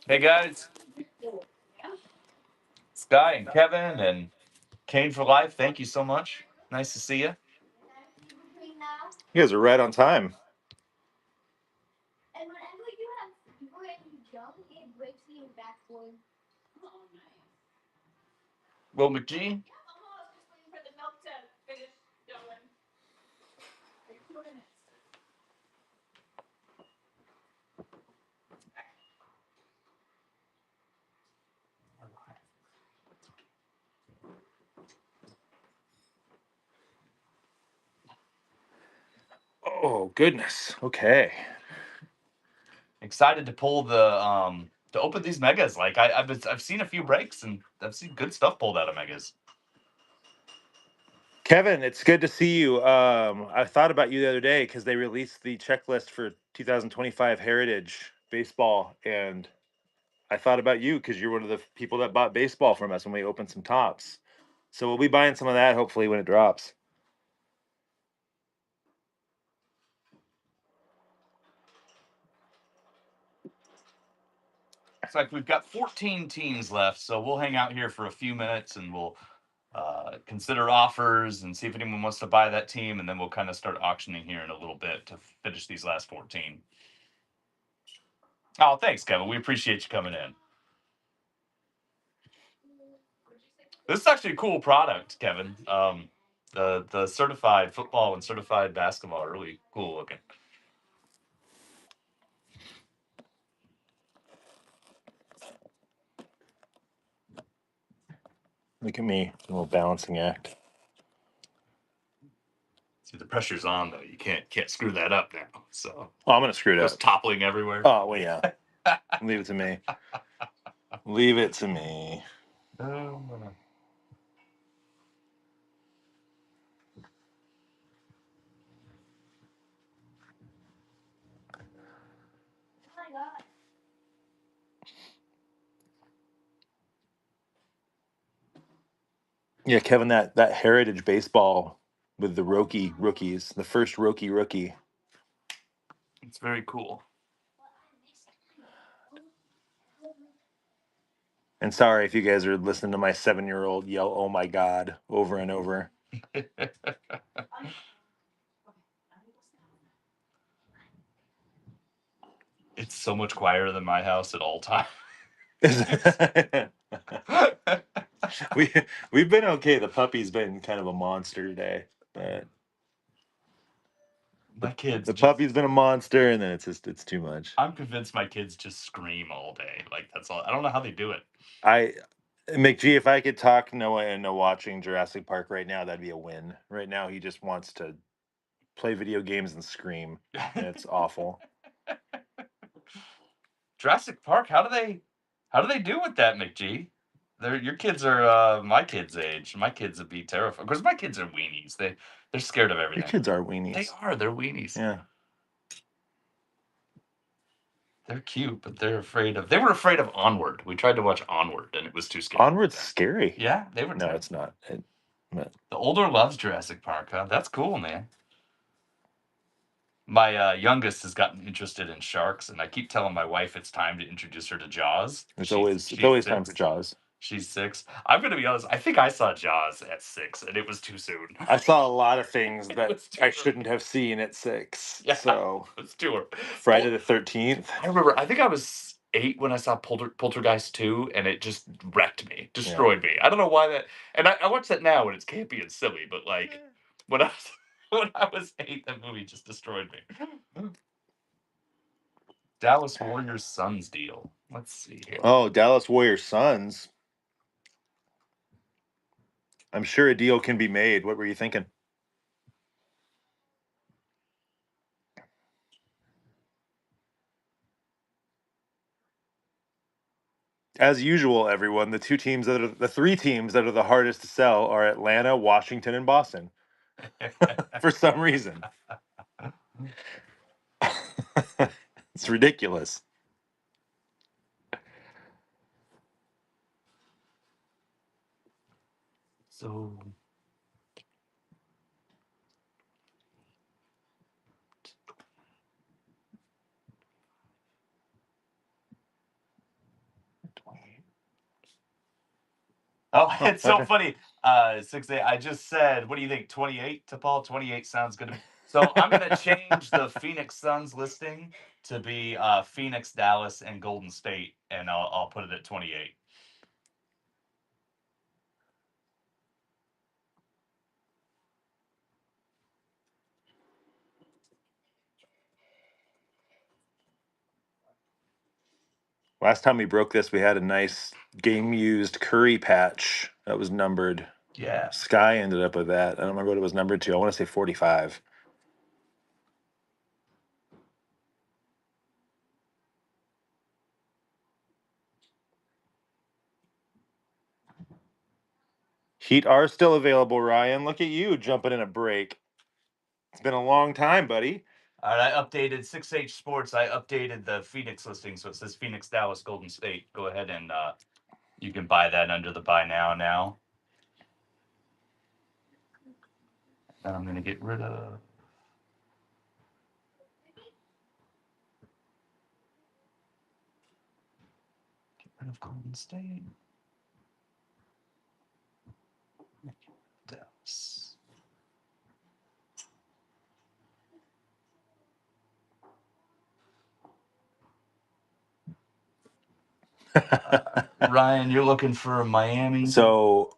Hey guys, Sky and Kevin and Kane for Life, thank you so much. Nice to see you. You guys are right on time. Will McGee. Oh, goodness. Okay. Excited to pull to open these megas. Like I've seen a few breaks and I've seen good stuff pulled out of megas. Kevin, it's good to see you. I thought about you the other day because they released the checklist for 2025 Heritage Baseball, and I thought about you because you're one of the people that bought baseball from us when we opened some tops. So we'll be buying some of that hopefully when it drops. It's like we've got 14 teams left, so we'll hang out here for a few minutes and we'll consider offers and see if anyone wants to buy that team, and then we'll kind of start auctioning here in a little bit to finish these last 14. Oh, thanks, Kevin. We appreciate you coming in. This is actually a cool product, Kevin. The certified football and certified basketball are really cool looking. Look at me, a little balancing act. See, the pressure's on though. You can't screw that up now. So Oh, I'm gonna screw it just up. toppling everywhere. Oh well, yeah. Leave it to me. Leave it to me. Oh, Yeah, Kevin, that Heritage Baseball with the Roki rookies, the first Roki rookie. it's very cool. And sorry if you guys are listening to my 7-year-old yell, "Oh my God," over and over. It's so much quieter than my house at all times. we we've been okay. The puppy's been kind of a monster today, but My kids the just, puppy's been a monster, and then it's too much. I'm convinced my kids just scream all day. Like that's all. I don't know how they do it. I McGee, if I could talk Noah into watching Jurassic Park right now, that'd be a win. Right now, he just wants to play video games and scream, and it's awful. Jurassic Park. How do they do with that, McGee? Your kids are my kids' age. My kids would be terrified because my kids are weenies. They're scared of Your everything. kids are They weenies. are. They're weenies. Yeah. They're cute, but they're afraid of. They were afraid of Onward. We tried to watch Onward, and it was too scary. Onward's scary. Yeah, they were. No, it's not. But The older loves Jurassic Park. Huh? That's cool, man. My youngest has gotten interested in sharks, and I keep telling my wife it's time to introduce her to Jaws. it's She's always time for 6. Jaws. She's 6. I'm gonna be honest. I think I saw Jaws at 6, and it was too soon. I saw a lot of things It that was too I early. shouldn't have seen at 6. Yeah, So it was too early. Friday the 13th. I remember. I think I was 8 when I saw Poltergeist 2, and it just wrecked me, Yeah. destroyed me. I don't know why that. And I watch that now, and it's campy and silly, but like when I was when I was 8, that movie just destroyed me. Dallas Warriors Suns deal. Let's see here. Oh, Dallas Warriors Suns. I'm sure a deal can be made. What were you thinking? As usual, everyone, the three teams that are the hardest to sell are Atlanta, Washington, and Boston. For some reason. It's ridiculous. So Oh, it's so okay. funny. 6-8. I just said, what do you think? 28 to Paul? 28 sounds good to me. So I'm gonna change the Phoenix Suns listing to be Phoenix, Dallas, and Golden State, and I'll put it at 28. Last time we broke this, we had a nice game used Curry patch that was numbered. Yeah. Sky ended up with that. I don't remember what it was numbered to. I want to say 45. Heat are still available, Ryan. Look at you jumping in a break. It's been a long time, buddy. All right, I updated 6H Sports. I updated the Phoenix listing, so it says Phoenix, Dallas, Golden State. Go ahead and you can buy that under the buy now. And I'm gonna get rid of Golden State. Dallas. Ryan, you're looking for Miami. So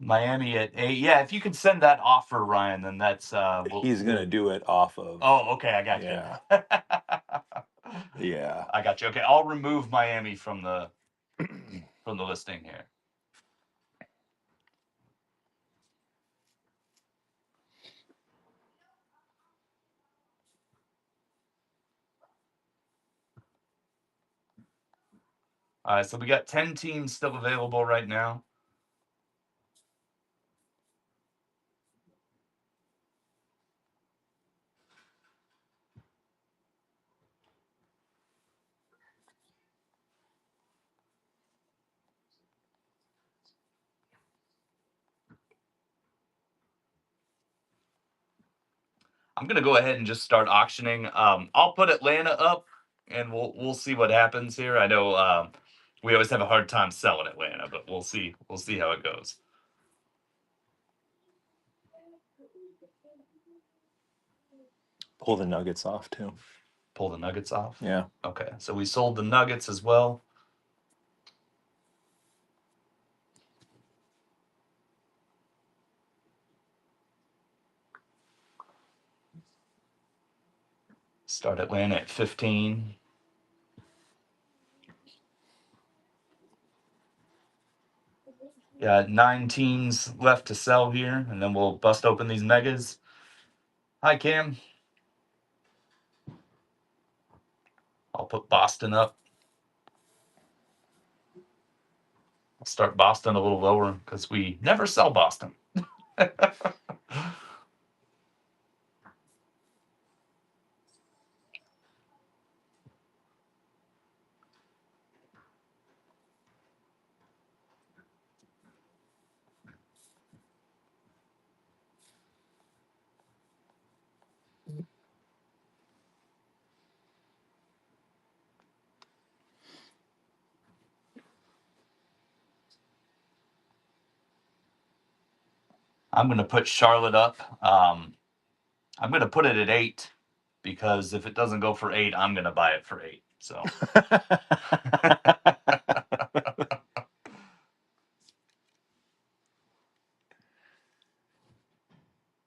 Miami at 8. Yeah, if you could send that offer, Ryan, then that's he's gonna do it off of. Oh, okay, I got Yeah. you. Yeah. I got you. Okay, I'll remove Miami from the listing here. All right, so we got 10 teams still available right now. I'm gonna go ahead and just start auctioning. I'll put Atlanta up, and we'll see what happens here. I know we always have a hard time selling Atlanta, but we'll see. We'll see how it goes. Pull the Nuggets off too. Pull the Nuggets off. Yeah. Okay, so we sold the Nuggets as well. Start Atlanta at 15. Got 9 teams left to sell here, and then we'll bust open these megas. Hi, Cam. I'll put Boston up. I'll start Boston a little lower because we never sell Boston. I'm going to put Charlotte up. I'm going to put it at 8 because if it doesn't go for 8, I'm going to buy it for 8. So.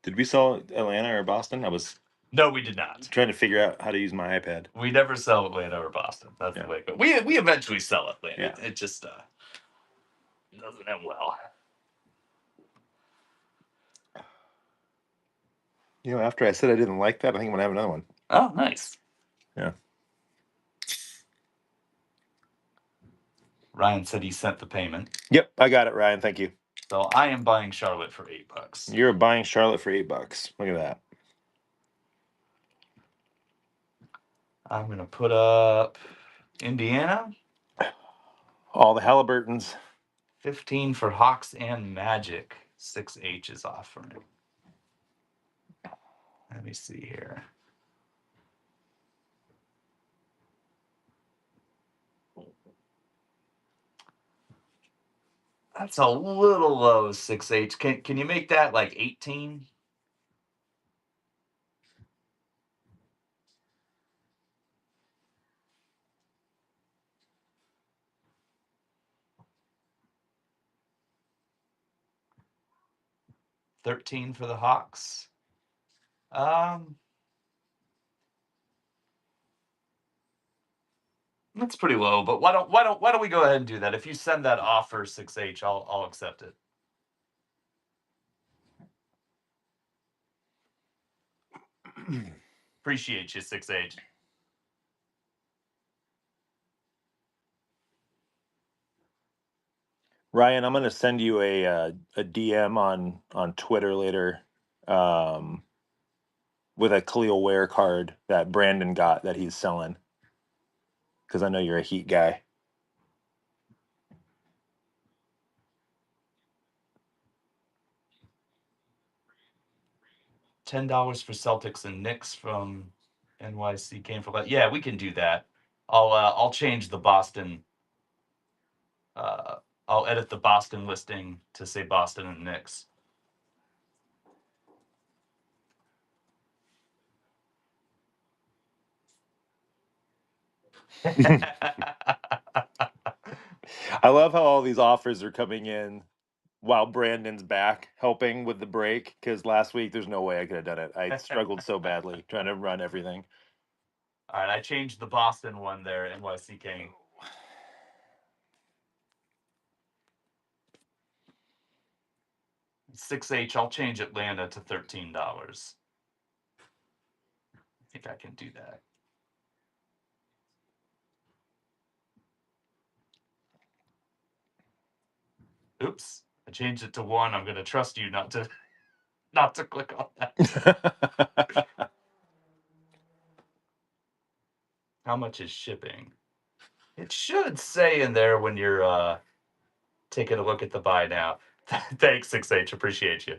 Did we sell Atlanta or Boston? I was No, we did not. trying to figure out how to use my iPad. We never sell Atlanta or Boston. That's the way. But we eventually sell Atlanta. Yeah. It just doesn't end well. You know, after I said I didn't like that, I think I'm gonna have another one. Oh, nice. Yeah. Ryan said he sent the payment. Yep, I got it, Ryan. Thank you. So I am buying Charlotte for $8. You're buying Charlotte for $8. Look at that. I'm gonna put up Indiana. All the Halliburtons. 15 for Hawks and Magic. 6H is offering. Let me see here. That's a little low, 6H. Can you make that like 18? $13 for the Hawks. That's pretty low, but why don't we go ahead and do that? If you send that offer 6H, I'll accept it. Appreciate you, 6H. Ryan, I'm gonna send you a DM on Twitter later, with a Khalil Ware card that Brandon got that he's selling, because I know you're a Heat guy. $10 for Celtics and Knicks from NYC came for that. Yeah, we can do that. I'll change the Boston. I'll edit the Boston listing to say Boston and Knicks. I love how all these offers are coming in while Brandon's back helping with the break, because last week there's no way I could have done it. I struggled so badly trying to run everything. All right, I changed the Boston one there, NYCK. 6H, I'll change Atlanta to $13. I think I can do that. Oops, I changed it to 1. I'm going to trust you not to click on that. How much is shipping? It should say in there when you're taking a look at the buy now. Thanks, 6H. Appreciate you.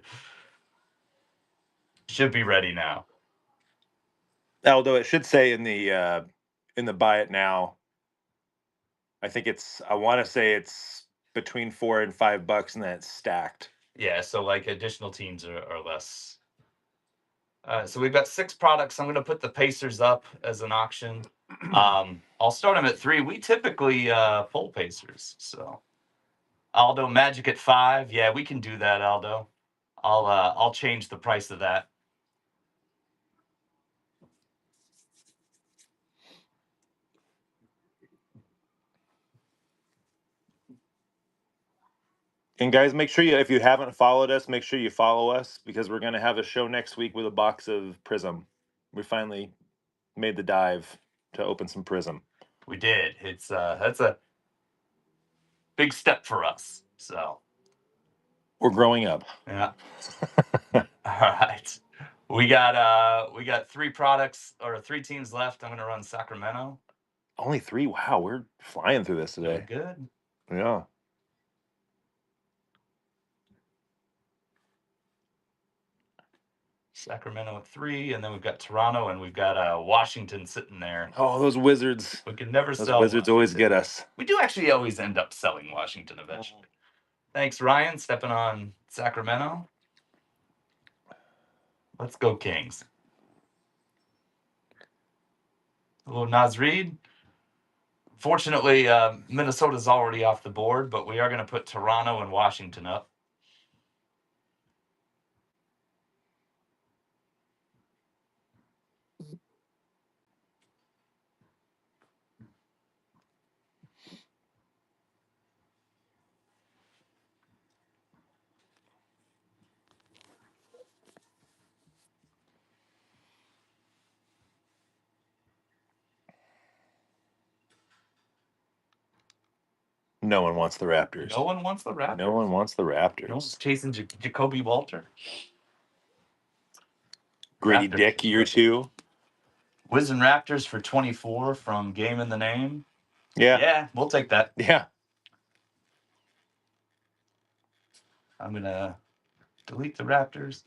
Should be ready now. Although it should say in the buy it now, I want to say it's between $4 and $5, and then it's stacked. Yeah, so like additional teams are less. So we've got 6 products. I'm going to put the Pacers up as an auction. I'll start them at 3. We typically pull Pacers. So Aldo, Magic at 5. Yeah, we can do that, Aldo. I'll change the price of that. And guys, make sure if you haven't followed us, make sure you follow us, because we're going to have a show next week with a box of Prism. We finally made the dive to open some Prism. We did. It's that's a big step for us. So we're growing up. Yeah. All right. We got 3 products or 3 teams left. I'm going to run Sacramento. Only 3? Wow, we're flying through this today. Doing good. Yeah. Sacramento at 3, and then we've got Toronto, and we've got Washington sitting there. Oh, those Wizards! We can never those sell. Wizards always get us. We do actually always end up selling Washington eventually. Thanks, Ryan, stepping on Sacramento. Let's go Kings. Hello, Naz Reid. Fortunately, Minnesota's already off the board, but we are going to put Toronto and Washington up. No one wants the Raptors. No one wants the Raptors. No one wants the Raptors. No one's chasing Jacoby Walter. Grady Raptors. Dick, year 2. Wiz and Raptors for 24 from Game in the Name. Yeah. Yeah, we'll take that. Yeah. I'm going to delete the Raptors.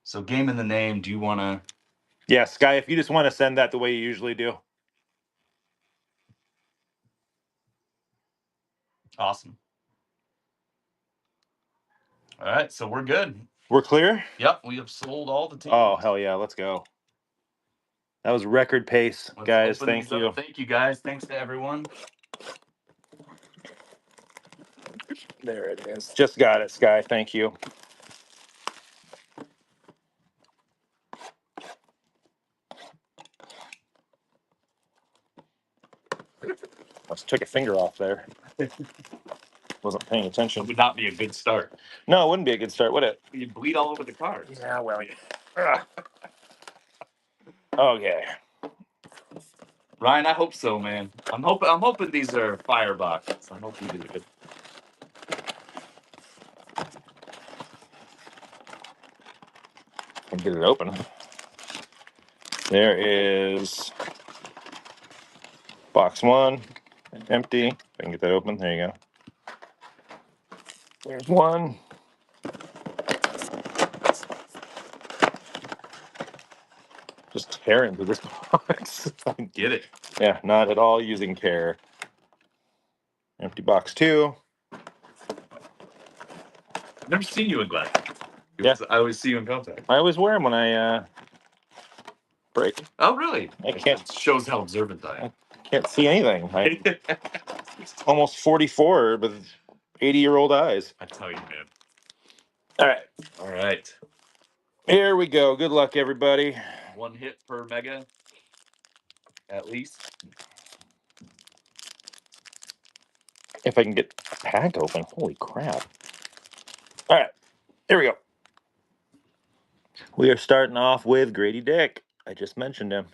So Game in the Name, do you want to... Yeah, Sky, if you just want to send that the way you usually do. Awesome. All right, so we're good. We're clear? Yep, we have sold all the teams. Oh, hell yeah. Let's go. That was record pace, Let's guys. open Thank these up. you. Thank you, guys. Thanks to everyone. There it is. Just got it, Sky. Thank you. I just took a finger off there. Wasn't paying It attention. would not be a good start. No, it wouldn't be a good start, would it? You'd bleed all over the cards. Yeah, well. Okay. Ryan, I hope so, man. I'm hoping these are fireboxes. I'm hoping these are good. Can get it open. There is box one, empty. If I can get that open. There you go. There's one. Just tearing through this box. Get it. Yeah, not at all using care. Empty box two. I've never seen you in glasses. Yeah. I always see you in contact. I always wear them when I break. Oh, really? I can't. It shows how observant I am. Can't see anything. I'm almost 44 with 80-year-old eyes. I tell you, man. All right. All right. Here we go. Good luck, everybody. One hit per mega, at least. If I can get a pack open. Holy crap. All right. Here we go. We are starting off with Grady Dick. I just mentioned him.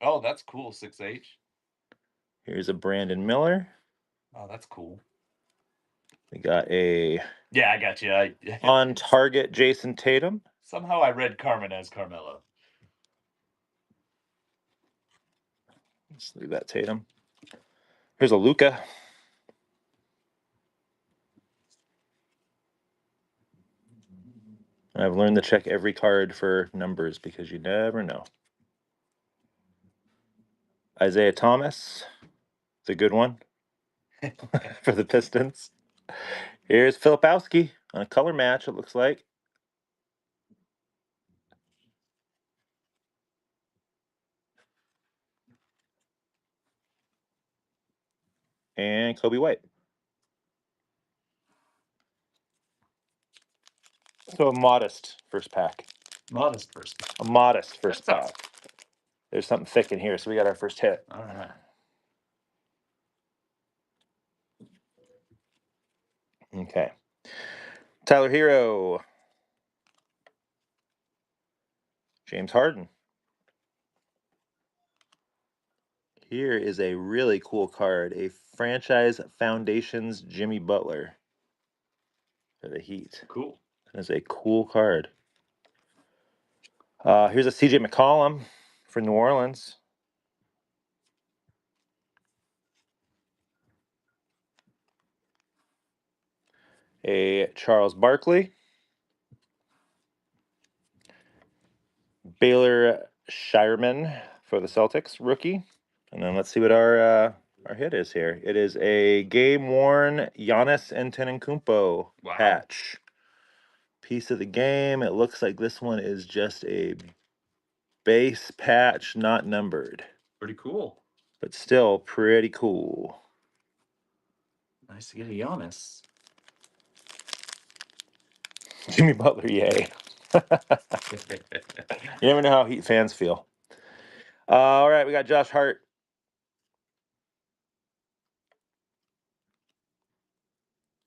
Oh, that's cool. 6H. Here's a Brandon Miller. Oh, that's cool. We got a Yeah, I got you. on target Jason Tatum. Somehow I read Carmen as Carmelo. Let's leave that Tatum. Here's a Luka. I've learned to check every card for numbers because you never know. Isaiah Thomas. It's a good one for the Pistons. Here's Filipowski on a color match, it looks like. And Kobe White. So a modest first pack. Modest person. A modest first That's pack. There's something thick in here, so we got our first hit. All right. Okay. Tyler Hero. James Harden. Here is a really cool card. A Franchise Foundations Jimmy Butler for the Heat. Cool. That is a cool card. Here's a CJ McCollum for New Orleans. A Charles Barkley. Baylor Shireman for the Celtics, rookie. And then let's see what our hit is here. It is a game-worn Giannis Antetokounmpo patch. Piece of the game. It looks like this one is just a base patch, not numbered. Pretty cool. But still pretty cool. Nice to get a Giannis. Jimmy Butler, yay. You never know how Heat fans feel. All right, we got Josh Hart.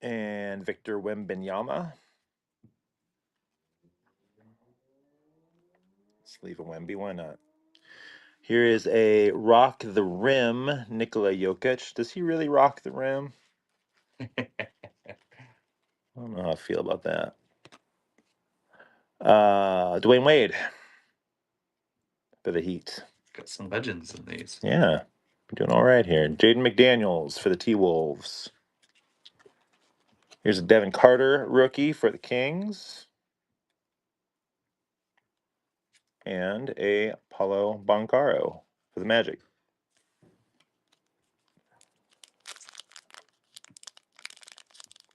And Victor Wembanyama. Let's leave a Wemby, why not? Here is a Rock the Rim, Nikola Jokic. Does he really rock the rim? I don't know how I feel about that. Dwayne Wade for the Heat. Got some legends in these. Yeah, doing all right here. Jaden McDaniels for the T-Wolves. Here's a Devin Carter rookie for the Kings. And a Paulo Banchero for the Magic.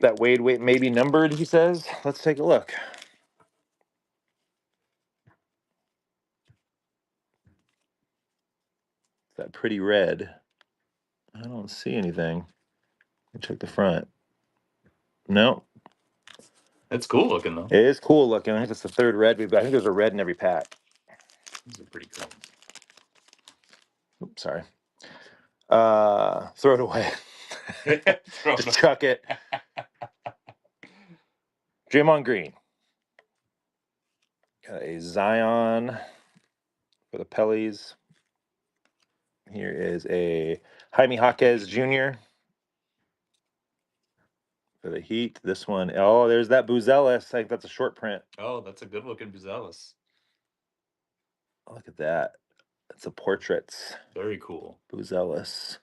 that Wade may be numbered, he says. Let's take a look. That pretty red. I don't see anything. Check the front. No. It's cool looking though. It is cool looking. I think it's the third red we've got. I think there's a red in every pack. These are pretty cool. Oops, sorry. Throw it away. Just chuck it. Draymond Green. Got a Zion for the Pellies. Here is a Jaime Jaquez Jr. for the Heat. This one, oh, there's that Buzelis. I think that's a short print. Oh, that's a good looking Buzelis. Oh, look at that. That's a portraits. Very cool. Buzelis.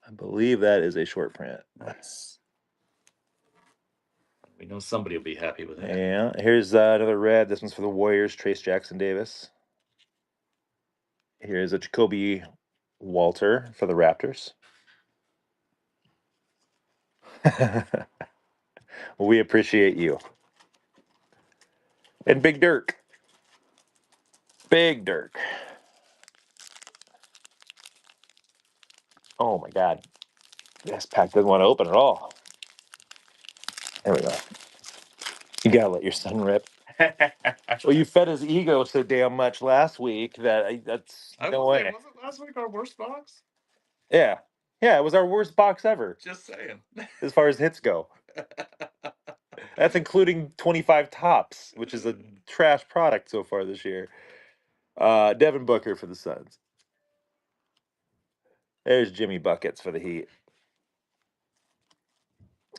I believe that is a short print. Nice. We know somebody will be happy with that. Yeah. Here's another red. This one's for the Warriors. Trace Jackson Davis. Here's a Jacoby Walter for the Raptors. We appreciate you. And Big Dirk. Big Dirk. Oh my God. This pack doesn't want to open at all. There we go. You gotta let your son rip. Well, you fed his ego so damn much last week that that's no way. Was it last week our worst box? Yeah. Yeah, it was our worst box ever. Just saying. As far as hits go. That's including 25 tops, which is a trash product so far this year. Devin Booker for the Suns. There's Jimmy Buckets for the Heat.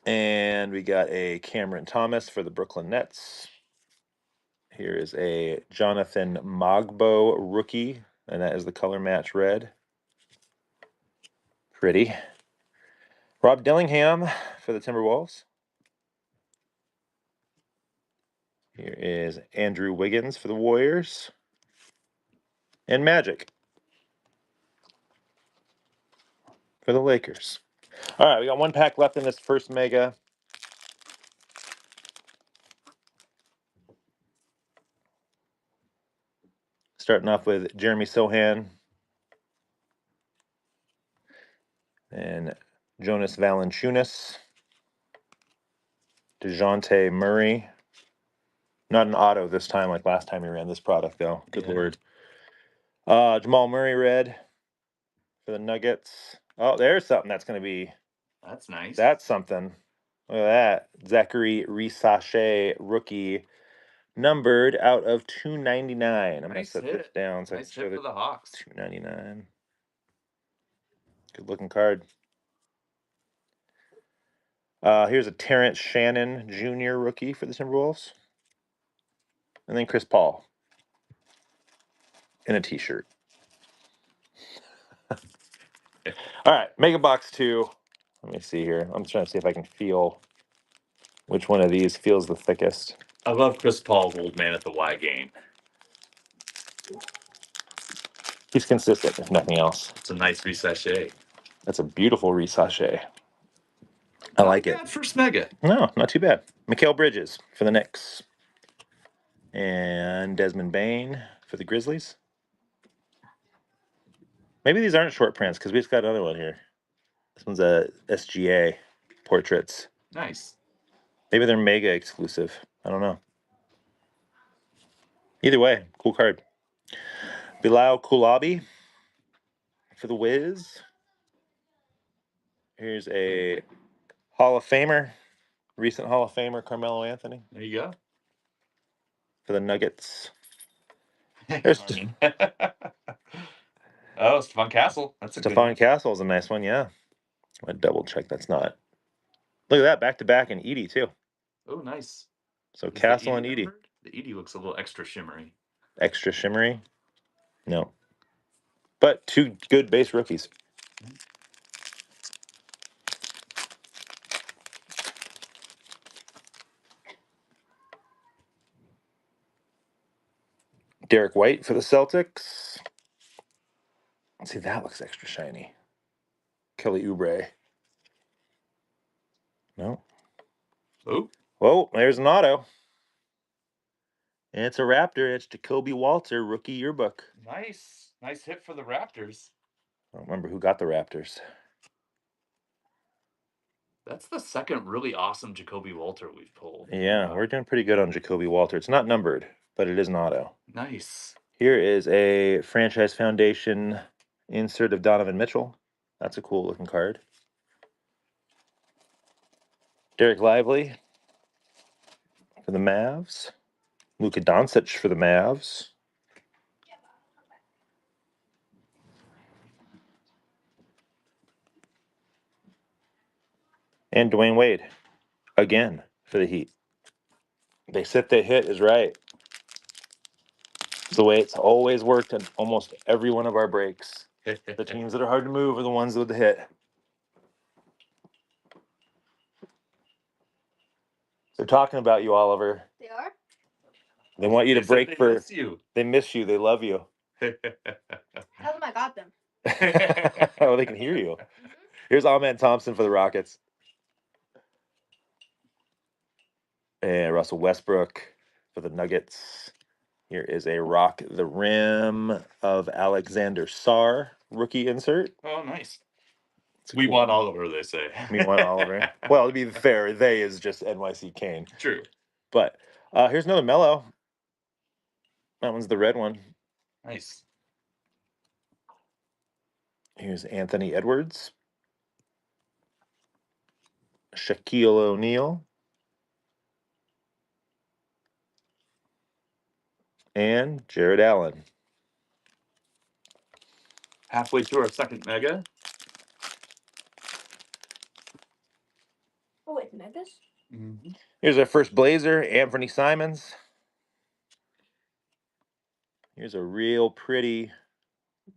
And we got a Cameron Thomas for the Brooklyn Nets. Here is a Jonathan Mogbo rookie, and that is the color match red. Pretty. Rob Dillingham for the Timberwolves. Here is Andrew Wiggins for the Warriors. And Magic for the Lakers. All right, we got one pack left in this first mega. Starting off with Jeremy Sohan and Jonas Valanciunas. DeJounte Murray. Not an auto this time like last time we ran this product, though. Good Lord. Jamal Murray red for the Nuggets. Oh, there's something that's going to be... That's nice. That's something. Look at that. Zachary Risache rookie. Numbered out of 299. I'm going to set this down so I can show for the Hawks. 299. Good looking card. Here's a Terrence Shannon Jr. rookie for the Timberwolves. And then Chris Paul in a t-shirt. All right, Mega Box 2. Let me see here. I'm trying to see if I can feel which one of these feels the thickest. I love Chris Paul's old man at the Y game. He's consistent, if nothing else. It's a nice Risache. That's a beautiful Risache. I like it. Not bad first mega. No, not too bad. Mikal Bridges for the Knicks. And Desmond Bain for the Grizzlies. Maybe these aren't short prints because we just got another one here. This one's a SGA portraits. Nice. Maybe they're mega exclusive. I don't know. Either way, cool card. Bilal Kulabi for the Wiz. Here's a Hall of Famer, recent Hall of Famer, Carmelo Anthony. There you go. For the Nuggets. There's oh, Stephon Castle. That's a Stephon Castle is a nice one, yeah. I double check that's not. Look at that, back to back and Edie too. Oh, nice. So is Castle and Edie. The Edie looks a little extra shimmery. Extra shimmery? No. But two good base rookies. Derek White for the Celtics. Let's see, that looks extra shiny. Kelly Oubre. No. Oh, Whoa, there's an auto. And it's a Raptor. It's Jacoby Walter, rookie yearbook. nice. Nice hit for the Raptors. I don't remember who got the Raptors. That's the second really awesome Jacoby Walter we've pulled. Yeah, we're doing pretty good on Jacoby Walter. It's not numbered, but it is an auto. Nice. Here is a Franchise Foundation insert of Donovan Mitchell. That's a cool looking card. Derek Lively for the Mavs. Luka Doncic for the Mavs. And Dwayne Wade again for the Heat. They sit, they hit is right. It's the way it's always worked in almost every one of our breaks. The teams that are hard to move are the ones with the hit. They're talking about you, Oliver. They are? They want you to They said break they for. miss you. They miss you. They love you. Tell them I got them. Oh, they can hear you. Here's Ahmed Thompson for the Rockets. And Russell Westbrook for the Nuggets. Here is a Rock the Rim of Alexander Sarr rookie insert. Oh, nice. It's a We cool want one. Oliver, they say. We want Oliver. Well, to be fair, they is just NYC Kane. True. But here's another Mellow. That one's the red one. Nice. Here's Anthony Edwards. Shaquille O'Neal. And Jared Allen. Halfway through our second mega. Oh, wait, Megas? Mm-hmm. Here's our first Blazer, Anthony Simons. Here's a real pretty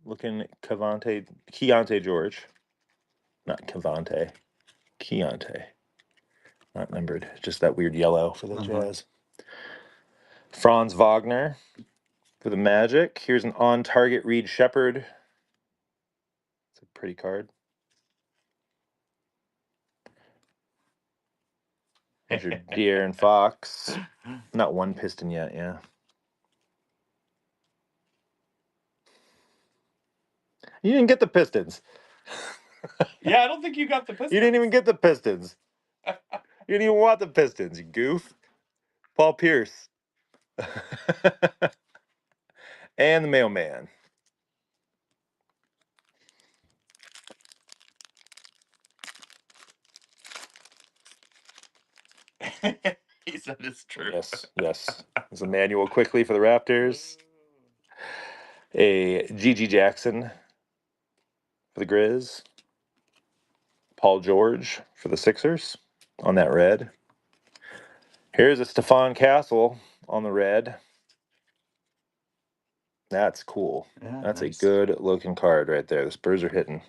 looking Keontae George. Not Cavante. Keontae. Not numbered. Just that weird yellow for the Jazz. Franz Wagner for the Magic. Here's an on-target Reed Shepard. It's a pretty card. Here's your De'Aaron Fox. Not one Piston yet, yeah. You didn't get the Pistons. Yeah, I don't think you got the Pistons. You didn't even get the Pistons. You didn't even want the Pistons, you goof. Paul Pierce. And the Mailman. He said it's true. Yes. There's a manual quickly for the Raptors. A G.G. Jackson for the Grizz. Paul George for the Sixers on that red. Here's a Stephon Castle on the red. That's cool. Yeah, That's nice. a good looking card right there. The Spurs are hitting.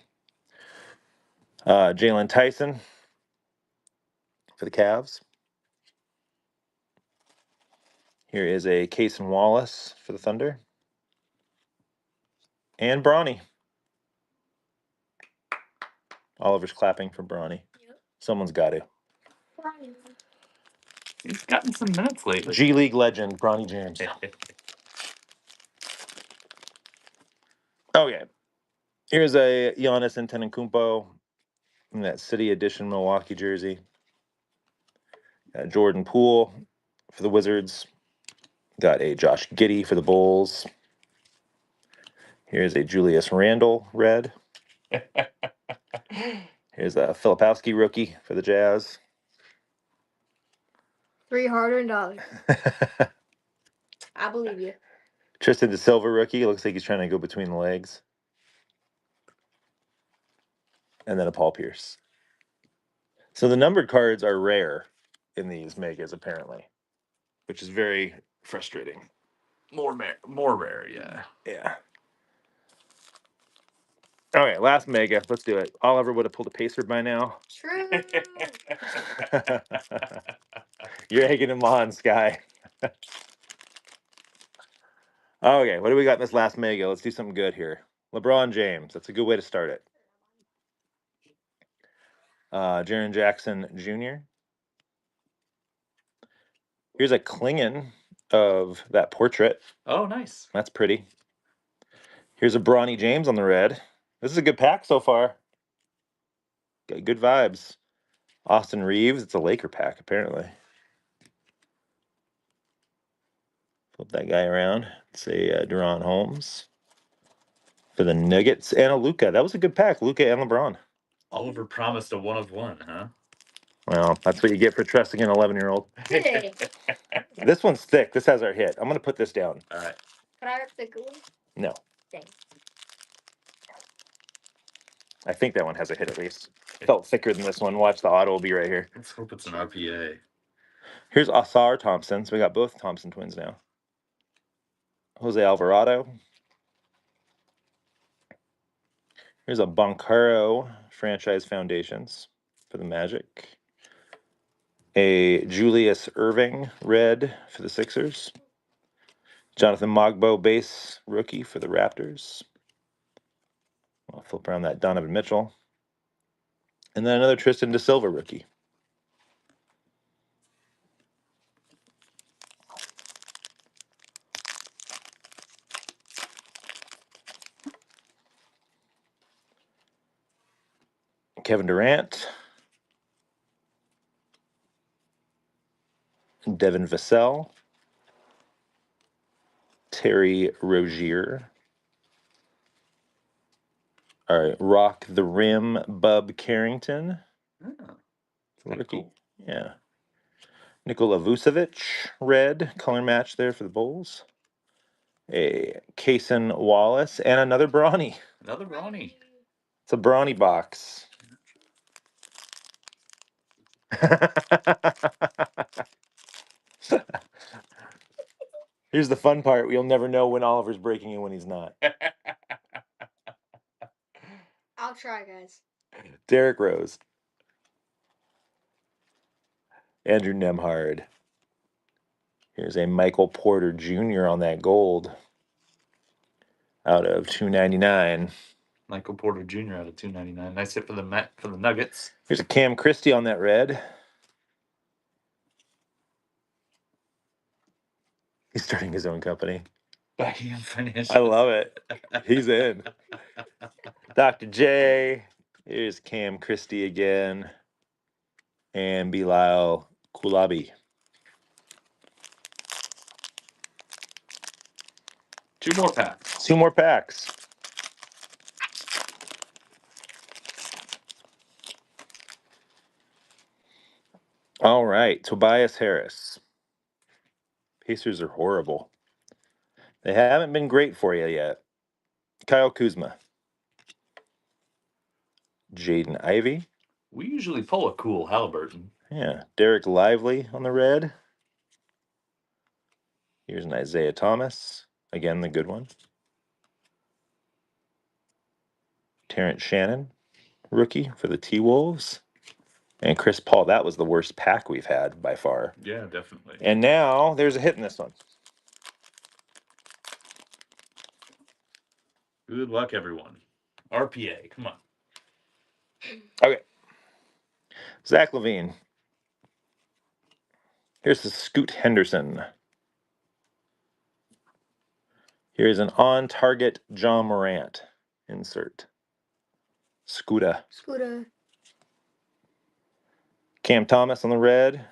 Jalen Tyson for the Cavs. Here is a Cason Wallace for the Thunder. And Bronny. Oliver's clapping for Bronny. Yep. Someone's got to. He's gotten some minutes lately. G League legend, Bronny James. Okay. Here's a Giannis Antetokounmpo in that City Edition Milwaukee jersey. Jordan Poole for the Wizards. Got a Josh Giddey for the Bulls. Here's a Julius Randle red. Here's a Filipowski rookie for the Jazz. $300. I believe you. Tristan De Silva rookie. Looks like he's trying to go between the legs. And then a Paul Pierce. So the numbered cards are rare in these megas, apparently, which is very frustrating. More rare, yeah. Yeah. Okay, last mega. Let's do it. Oliver would have pulled a Pacer by now. True. You're egging him on, Sky. Okay, what do we got in this last mega? Let's do something good here. LeBron James. That's a good way to start it. Jaron Jackson Jr. Here's a Klingon of that portrait. Oh, nice. That's pretty. Here's a Bronny James on the red. This is a good pack so far. Got good vibes. Austin Reeves. It's a Laker pack, apparently. Flip that guy around. It's a Deron Holmes. For the Nuggets and a Luka. That was a good pack. Luka and LeBron. Oliver promised a 1 of 1, huh? Well, that's what you get for trusting an 11-year-old. Hey. This one's thick. This has our hit. I'm going to put this down. All right. Can I rip the good one? No. Dang. I think that one has a hit at least. Felt thicker than this one. Watch, the auto will be right here. Let's hope it's an RPA. Here's Asar Thompson. So we got both Thompson twins now. Jose Alvarado. Here's a Boncaro Franchise Foundations for the Magic. A Julius Irving red for the Sixers. Jonathan Mogbo base rookie for the Raptors. I'll flip around that Donovan Mitchell. And then another Tristan Da Silva rookie. Kevin Durant. Devin Vassell. Terry Rozier. All right, Rock the Rim, Bub Carrington. Oh, Rookie. cool. Yeah. Nikola Vucevic, red, color match there for the Bulls. A Kaysen Wallace, and another Bronny. Another Ronnie. It's a Bronny box. Here's the fun part. You'll never know when Oliver's breaking and when he's not. I'll try, guys. Derrick Rose. Andrew Nemhard. Here's a Michael Porter Jr. on that gold. Out of $2.99. Michael Porter Jr. out of $2.99. Nice hit for the Nuggets. Here's a Cam Christie on that red. He's starting his own company. Backhand finish. I love it. He's in. Dr. J. Here's Cam Christie again. And Bilal Kulabi. Two more packs. 2 more packs. All right, Tobias Harris. Pacers are horrible. They haven't been great for you yet. Kyle Kuzma. Jaden Ivey. We usually pull a cool Halliburton. Yeah, Derek Lively on the red. Here's an Isaiah Thomas. Again, the good one. Terrence Shannon, rookie for the T-Wolves. And Chris Paul. That was the worst pack we've had by far. Yeah, definitely. And now there's a hit in this one. Good luck, everyone. RPA, come on. Okay. Zach LaVine. Here's the Scoot Henderson. Here's an on-target John Morant insert. Scooter. Scooter. Cam Thomas on the red.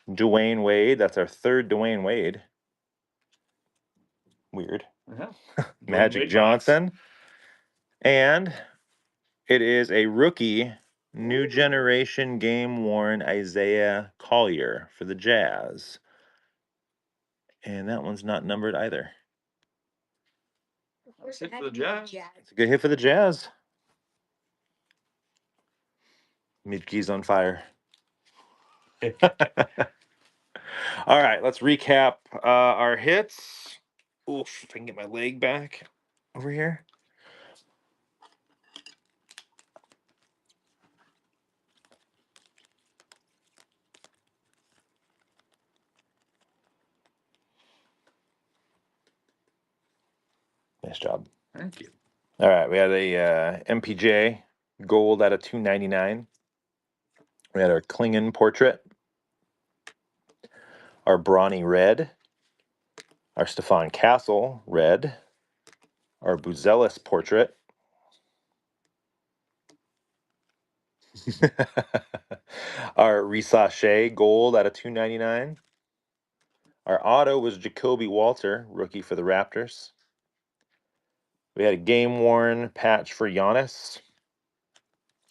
Dwayne Wade. That's our third Dwayne Wade. Weird. Yeah. Magic Wade Johnson. And it is a rookie, new generation game-worn Isaiah Collier for the Jazz. And that one's not numbered either. Of course, Hit it had for the to be Jazz. It's a good hit for the Jazz. Midgey's on fire. All right, let's recap our hits. Oof, if I can get my leg back over here. Nice job. Thank you. All right, we had a MPJ gold out of 299. We had our Klingon portrait, our Brawny red, our Stefan Castle red, our Buzelis portrait, our Risache gold out of 299. Our auto was Jacoby Walter, rookie for the Raptors. We had a game-worn patch for Giannis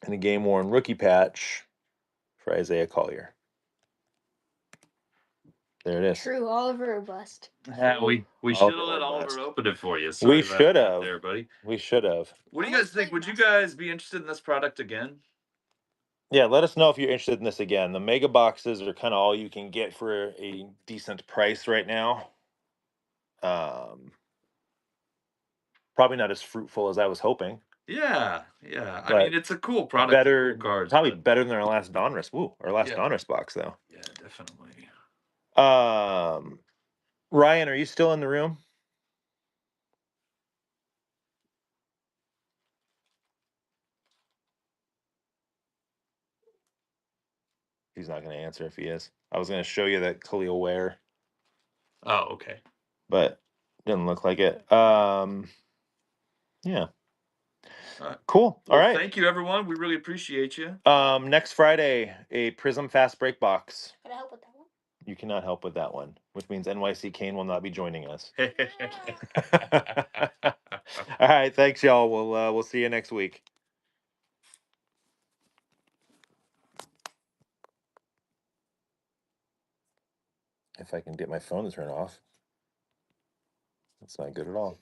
and a game-worn rookie patch for Isaiah Collier. There it is. True Oliver or bust. Yeah, we Oliver should have let or Oliver bust. open it for you. Sorry We about should that have. there, buddy. We should have. What do I you guys like think? playing Would you basketball. guys be interested in this product again? Yeah, let us know if you're interested in this again. The mega boxes are kind of all you can get for a decent price right now. Probably not as fruitful as I was hoping. Yeah, yeah. I But mean, it's a cool product. Better, cool cards. probably but- better than our last Donruss. Ooh, our last Yeah. Donruss box though. Yeah, definitely. Ryan, are you still in the room? He's not going to answer if he is. I was going to show you that Khalil Ware, Oh, okay. but didn't look like it. Yeah. Alright. Cool. Well, All right. Thank you, everyone. We really appreciate you. Next Friday, a Prism Fast Break box. Can I help with that one? You cannot help with that one, which means NYC Kane will not be joining us. All right. Thanks, y'all. We'll see you next week. If I can get my phone to turn off. That's not good at all.